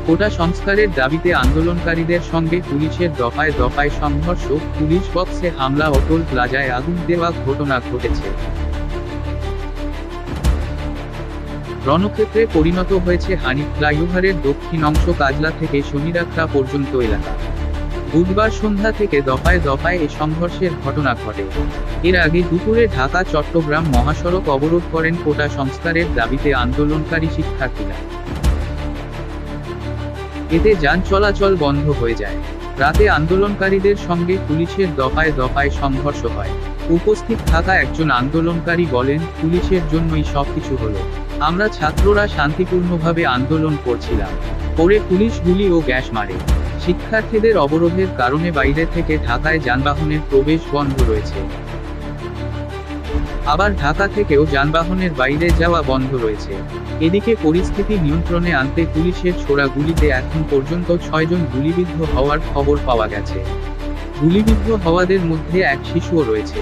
কোটা সংস্কারের দাবিতে আন্দোলনকারীদের সঙ্গে পুলিশের দফায় দফায় সংঘর্ষ, পুলিশ বক্সে হামলা ও টোল প্লাজায় আগুন দেওয়া ঘটনা ঘটেছে। রণক্ষেত্রে পরিণত হয়েছে হানিফ ফ্লাইওভারের দক্ষিণ অংশ কাজলা থেকে শনিরাখড়া পর্যন্ত এলাকা। বুধবার সন্ধ্যা থেকে দফায় দফায় এই সংঘর্ষের ঘটনা ঘটে। এর আগে দুপুরে ঢাকা চট্টগ্রাম মহাসড়ক অবরোধ করেন কোটা সংস্কারের দাবিতে আন্দোলনকারী শিক্ষার্থীরা। এতে যান চলাচল বন্ধ হয়ে যায়। রাতে আন্দোলনকারীদের সঙ্গে পুলিশের দফায় দফায় সংঘর্ষ হয়। উপস্থিত থাকা একজন আন্দোলনকারী বলেন, পুলিশের জন্যই সবকিছু হলো। আমরা ছাত্ররা শান্তিপূর্ণভাবে আন্দোলন করছিলাম, পরে পুলিশ গুলি ও গ্যাস মারে। শিক্ষার্থীদের অবরোধের কারণে বাইরে থেকে ঢাকায় যানবাহনের প্রবেশ বন্ধ রয়েছে। আবার ঢাকা থেকেও যানবাহনের বাইরে যাওয়া বন্ধ রয়েছে। এদিকে পরিস্থিতি নিয়ন্ত্রণে আনতে পুলিশের ছোড়া গুলিতে এখন পর্যন্ত 6 জন গুলিবিদ্ধ হওয়ার খবর পাওয়া গেছে। গুলিবিদ্ধ হওয়াদের মধ্যে এক শিশুও রয়েছে।